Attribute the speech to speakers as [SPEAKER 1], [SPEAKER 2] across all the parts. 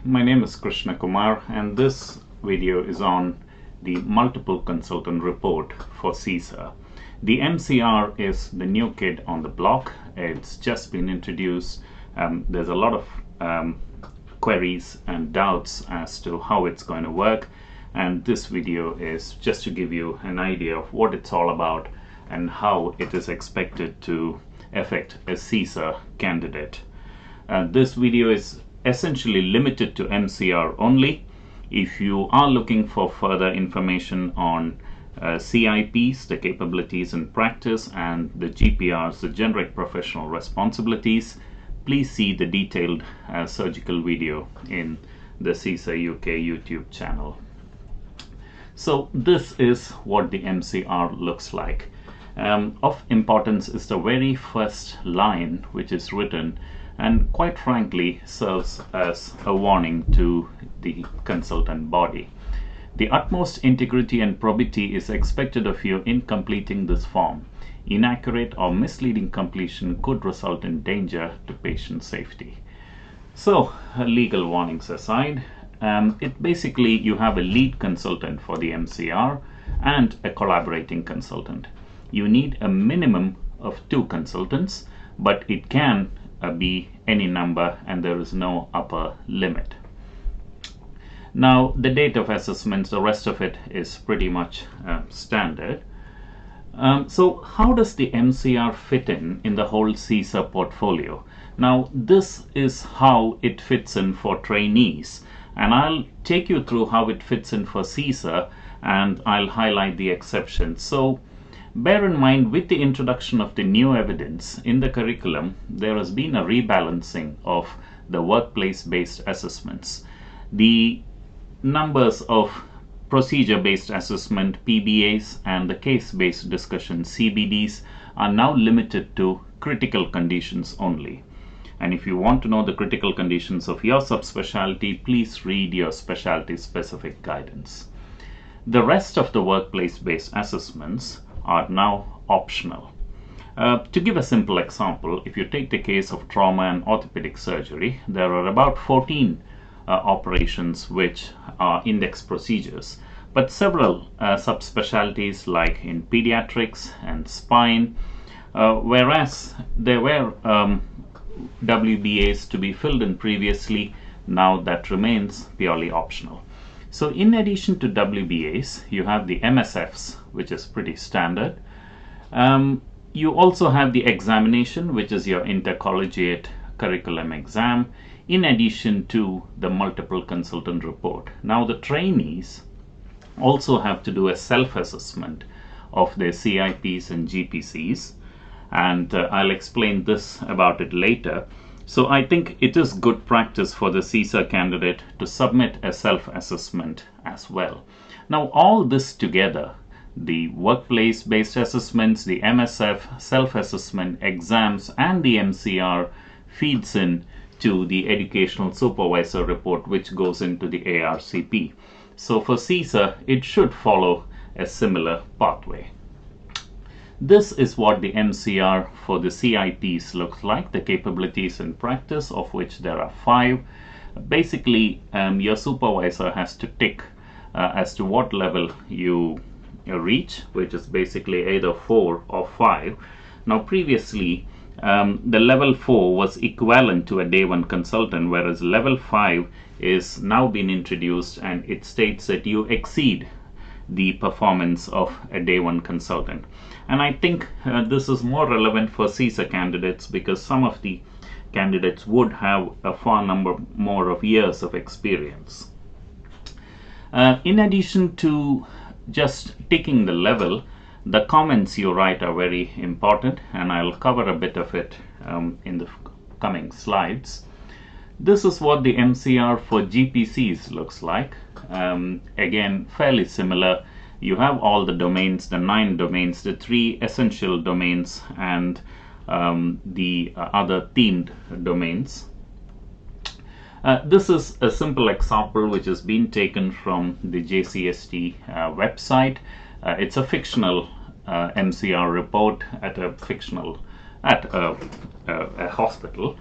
[SPEAKER 1] My name is Krishna Kumar, and this video is on the multiple consultant report for CESR. The MCR is the new kid on the block. It's just been introduced. There's a lot of queries and doubts as to how it's going to work, and this video is just to give you an idea of what it's all about and how it is expected to affect a CESR candidate. This video is essentially limited to MCR only. If you are looking for further information on CIPs, the capabilities in practice, and the GPRs, the generic professional responsibilities, please see the detailed surgical video in the CESR UK YouTube channel. So this is what the MCR looks like. Of importance is the very first line, which is written and quite frankly serves as a warning to the consultant body. The utmost integrity and probity is expected of you in completing this form. Inaccurate or misleading completion could result in danger to patient safety. So, legal warnings aside, it basically you have a lead consultant for the MCR and a collaborating consultant. You need a minimum of 2 consultants, but it can be any number and there is no upper limit. Now, the date of assessments, the rest of it is pretty much standard. So how does the MCR fit in the whole CESR portfolio? Now, this is how it fits in for trainees, and I'll take you through how it fits in for CESR, and I'll highlight the exceptions. So bear in mind, with the introduction of the new evidence in the curriculum, there has been a rebalancing of the workplace-based assessments. The numbers of procedure-based assessment, PBAs, and the case-based discussion, CBDs, are now limited to critical conditions only. And if you want to know the critical conditions of your subspecialty, please read your specialty-specific guidance. The rest of the workplace-based assessments are now optional. To give a simple example, if you take the case of trauma and orthopedic surgery, there are about 14 operations which are index procedures, but several subspecialties like in pediatrics and spine, whereas there were WBAs to be filled in previously, now that remains purely optional. So in addition to WBAs, you have the MSFs, which is pretty standard. You also have the examination, which is your intercollegiate curriculum exam, in addition to the multiple consultant report. Now the trainees also have to do a self-assessment of their CIPs and GPCs, and I'll explain this about it later. So I think it is good practice for the CESR candidate to submit a self-assessment as well. Now all this together, the workplace-based assessments, the MSF, self-assessment, exams, and the MCR feeds in to the educational supervisor report, which goes into the ARCP. So for CESR, it should follow a similar pathway. This is what the MCR for the CIPs looks like, the capabilities in practice, of which there are 5. Basically, your supervisor has to tick as to what level you reach, which is basically either 4 or 5. Now previously, the level 4 was equivalent to a day 1 consultant, whereas level 5 is now been introduced, and it states that you exceed the performance of a day 1 consultant. And I think this is more relevant for CESR candidates because some of the candidates would have a far number more of years of experience. In addition to just ticking the level, the comments you write are very important, and I'll cover a bit of it in the coming slides. This is what the MCR for GPCs looks like. Again, fairly similar. You have all the domains, the 9 domains, the 3 essential domains, and the other themed domains. This is a simple example which has been taken from the JCST website. It's a fictional MCR report at a hospital.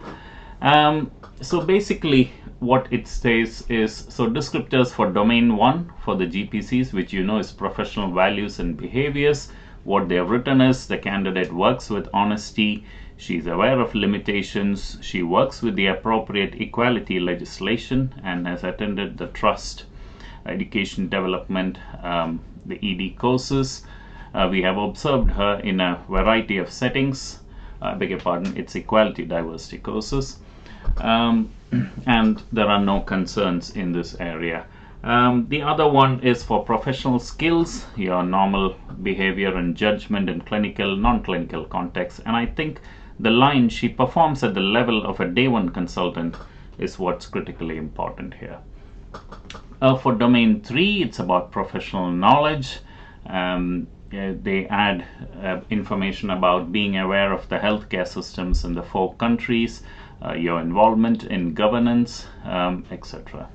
[SPEAKER 1] So basically what it says is, so descriptors for domain 1 for the GPCs, which you know is professional values and behaviors. What they have written is the candidate works with honesty, she's aware of limitations, she works with the appropriate equality legislation and has attended the trust education development, the ED courses. We have observed her in a variety of settings. I beg your pardon, it's equality diversity courses. And there are no concerns in this area. The other one is for professional skills, your normal behavior and judgment in clinical, non-clinical context. And I think the line, she performs at the level of a day one consultant, is what's critically important here. For domain 3, it's about professional knowledge. They add information about being aware of the healthcare systems in the 4 countries, your involvement in governance, etc.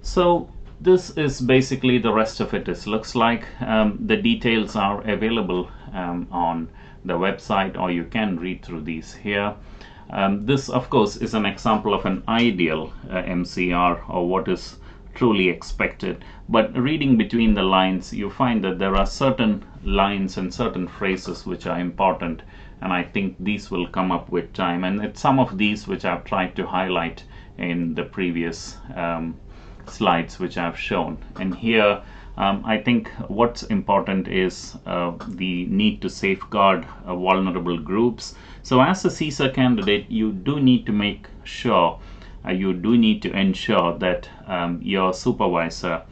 [SPEAKER 1] So this is basically the rest of it. It looks like the details are available on the website, or you can read through these here. This of course is an example of an ideal MCR, or what is truly expected, but reading between the lines you find that there are certain lines and certain phrases which are important, and I think these will come up with time, and it's some of these which I've tried to highlight in the previous slides which I've shown. And here I think what's important is the need to safeguard vulnerable groups. So as a CESR candidate, you do need to make sure, you do need to ensure that your supervisor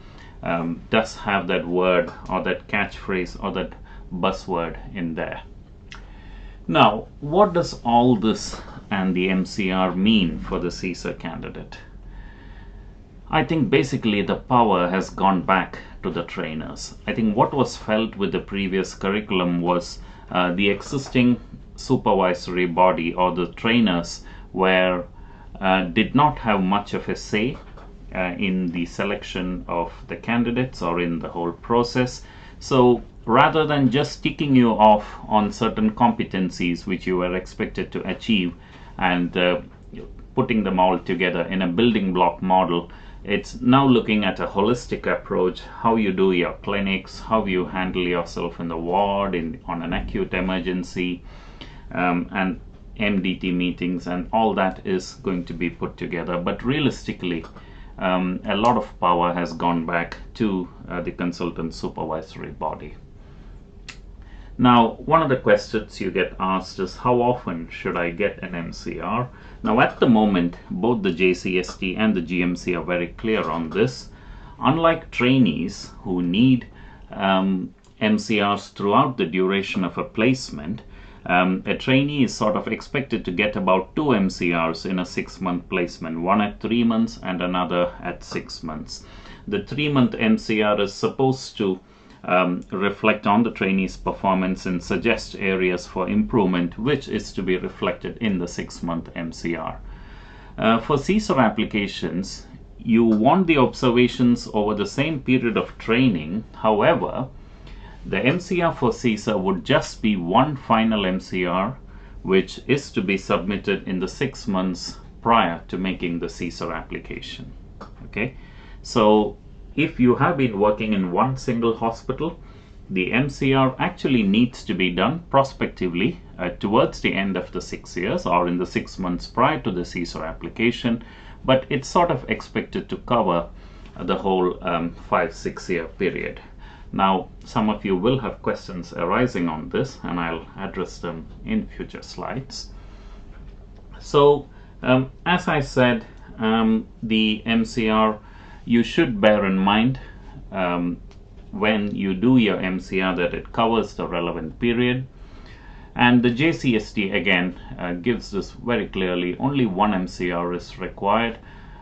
[SPEAKER 1] does have that word or that catchphrase or that buzzword in there. Now, what does all this and the MCR mean for the CESR candidate? I think basically the power has gone back to the trainers. I think what was felt with the previous curriculum was the existing supervisory body, or the trainers, were did not have much of a say in the selection of the candidates or in the whole process. So rather than just ticking you off on certain competencies which you were expected to achieve and putting them all together in a building block model, it's now looking at a holistic approach, how you do your clinics, how you handle yourself in the ward, on an acute emergency, and MDT meetings, and all that is going to be put together. But realistically, a lot of power has gone back to the consultant supervisory body. Now, one of the questions you get asked is, how often should I get an MCR? Now, at the moment, both the JCST and the GMC are very clear on this. Unlike trainees who need MCRs throughout the duration of a placement, a trainee is sort of expected to get about 2 MCRs in a 6-month placement, one at 3 months and another at 6 months. The 3-month MCR is supposed to reflect on the trainee's performance and suggest areas for improvement, which is to be reflected in the 6-month MCR. For CESR applications, you want the observations over the same period of training. However, the MCR for CESR would just be one final MCR, which is to be submitted in the 6 months prior to making the CESR application. Okay, so if you have been working in one single hospital, the MCR actually needs to be done prospectively towards the end of the 6 years or in the 6 months prior to the CESR application, but it's sort of expected to cover the whole 5-6 year period. Now, some of you will have questions arising on this, and I'll address them in future slides. So, as I said, the MCR, you should bear in mind when you do your MCR that it covers the relevant period. And the JCST again gives this very clearly, only one MCR is required.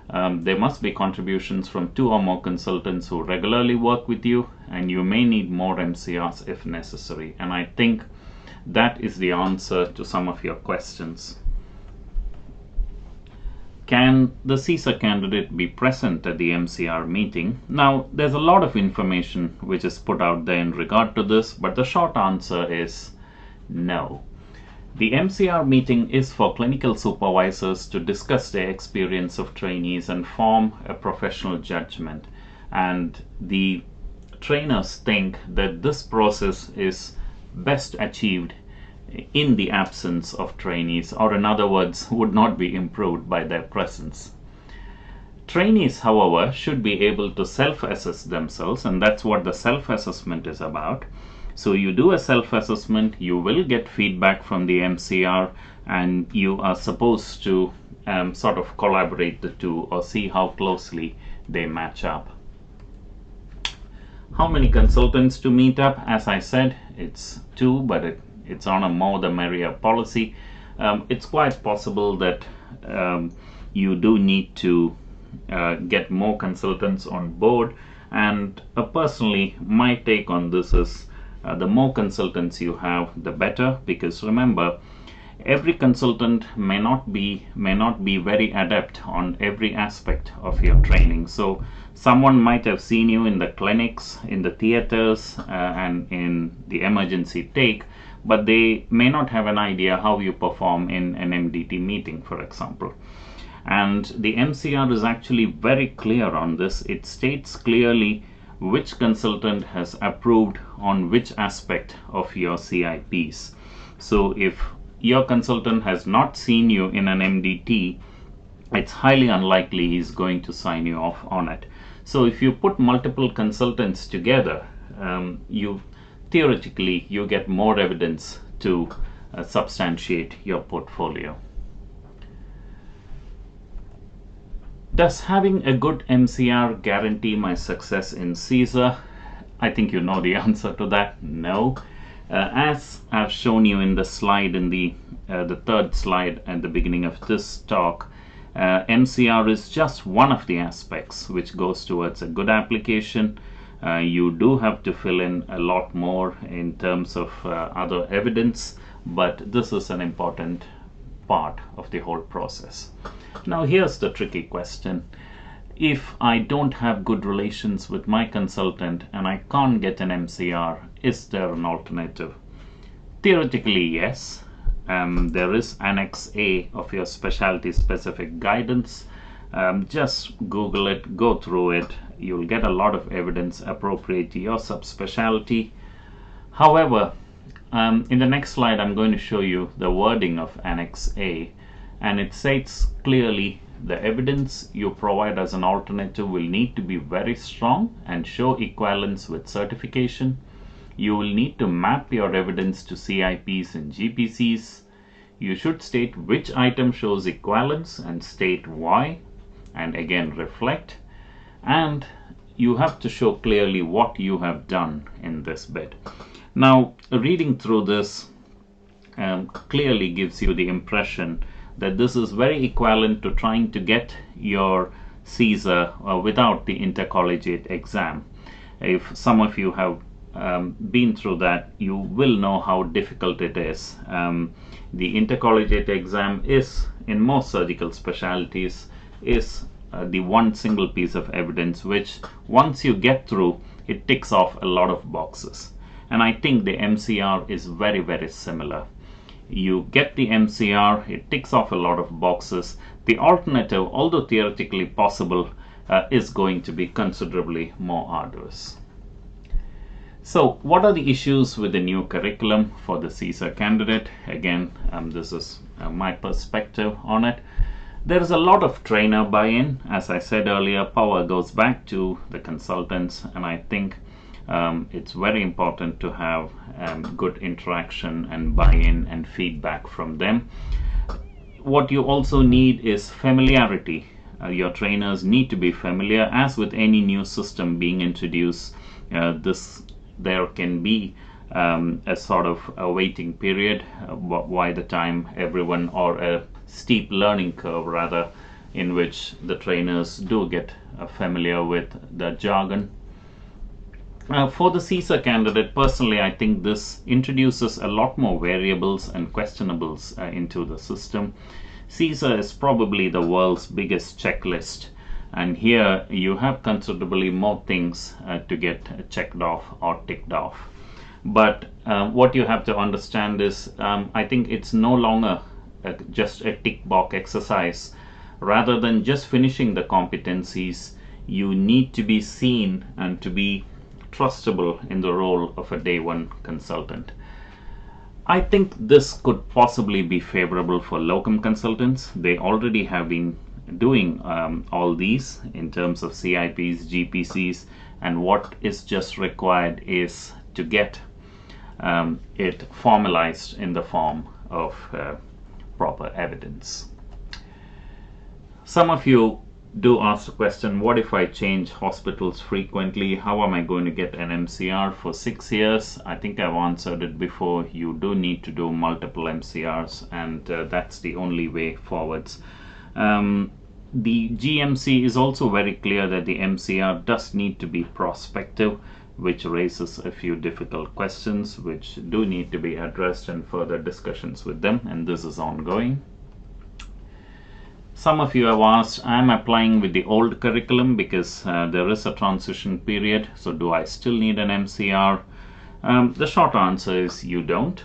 [SPEAKER 1] There must be contributions from 2 or more consultants who regularly work with you, and you may need more MCRs if necessary. And I think that is the answer to some of your questions. Can the CESR candidate be present at the MCR meeting? Now, there's a lot of information which is put out there in regard to this, but the short answer is no. The MCR meeting is for clinical supervisors to discuss their experience of trainees and form a professional judgment. And the trainers think that this process is best achieved in the absence of trainees, or in other words, would not be improved by their presence. Trainees, however, should be able to self-assess themselves, and that's what the self-assessment is about. So you do a self-assessment, you will get feedback from the MCR, and you are supposed to sort of collaborate the two or see how closely they match up. How many consultants to meet up? As I said, it's 2, but it's on a more the merrier policy. It's quite possible that you do need to get more consultants on board, and personally my take on this is the more consultants you have, the better, because remember, every consultant may not be very adept on every aspect of your training. So someone might have seen you in the clinics, in the theaters, and in the emergency take, but they may not have an idea how you perform in an MDT meeting, for example. And the MCR is actually very clear on this. It states clearly which consultant has approved on which aspect of your CIPs. So if your consultant has not seen you in an MDT, it's highly unlikely he's going to sign you off on it. So if you put multiple consultants together, theoretically you get more evidence to substantiate your portfolio. Does having a good MCR guarantee my success in CESR? I think you know the answer to that. No. As I've shown you in the slide, in the third slide at the beginning of this talk, MCR is just one of the aspects which goes towards a good application. You do have to fill in a lot more in terms of other evidence, but this is an important part of the whole process. Now here's the tricky question. If I don't have good relations with my consultant and I can't get an MCR, is there an alternative? Theoretically, yes. There is Annex A of your specialty specific guidance. Just Google it, go through it. You'll get a lot of evidence appropriate to your subspecialty. However, in the next slide I'm going to show you the wording of Annex A, and it states clearly the evidence you provide as an alternative will need to be very strong and show equivalence with certification. You will need to map your evidence to CIPs and GPCs. You should state which item shows equivalence and state why, and again reflect. And you have to show clearly what you have done in this bit. Now, reading through this clearly gives you the impression that this is very equivalent to trying to get your CESR without the intercollegiate exam. If some of you have been through that, you will know how difficult it is. The intercollegiate exam is, in most surgical specialties, is the one single piece of evidence which once you get through, it ticks off a lot of boxes. And I think the MCR is very, very similar. You get the MCR, it ticks off a lot of boxes. The alternative, although theoretically possible, is going to be considerably more arduous. So what are the issues with the new curriculum for the CESR candidate? Again, this is my perspective on it. There is a lot of trainer buy-in. As I said earlier, power goes back to the consultants, and I think it's very important to have good interaction and buy-in and feedback from them. What you also need is familiarity. Your trainers need to be familiar. As with any new system being introduced, there can be a sort of a waiting period by the time everyone, or a steep learning curve rather, in which the trainers do get familiar with the jargon. For the CESR candidate, personally, I think this introduces a lot more variables and questionables into the system. CESR is probably the world's biggest checklist, and here you have considerably more things to get checked off or ticked off. But what you have to understand is I think it's no longer just a tick box exercise. Rather than just finishing the competencies, you need to be seen and to be trustable in the role of a day one consultant. I think this could possibly be favorable for locum consultants. They already have been doing all these in terms of CIPs, GPCs, and what is just required is to get it formalized in the form of proper evidence. Some of you do ask the question, what if I change hospitals frequently? How am I going to get an MCR for 6 years? I think I've answered it before. You do need to do multiple MCRs, and that's the only way forwards. The GMC is also very clear that the MCR does need to be prospective, which raises a few difficult questions which do need to be addressed and further discussions with them, and this is ongoing. Some of you have asked, I'm applying with the old curriculum because there is a transition period, so do I still need an MCR? The short answer is you don't,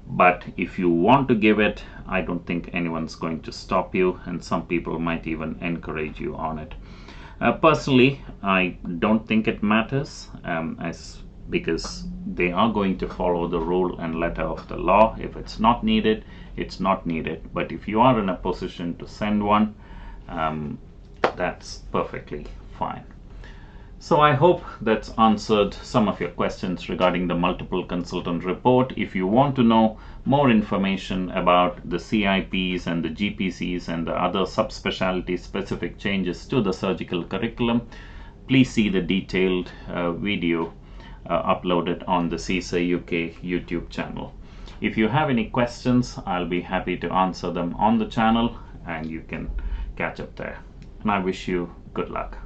[SPEAKER 1] but if you want to give it, I don't think anyone's going to stop you, and some people might even encourage you on it. Personally, I don't think it matters because they are going to follow the rule and letter of the law. If it's not needed, it's not needed. But if you are in a position to send one, that's perfectly fine. So I hope that's answered some of your questions regarding the multiple consultant report. If you want to know more information about the CIPs and the GPCs and the other subspecialty specific changes to the surgical curriculum, please see the detailed video uploaded on the CESR UK YouTube channel. If you have any questions, I'll be happy to answer them on the channel, and you can catch up there. And I wish you good luck.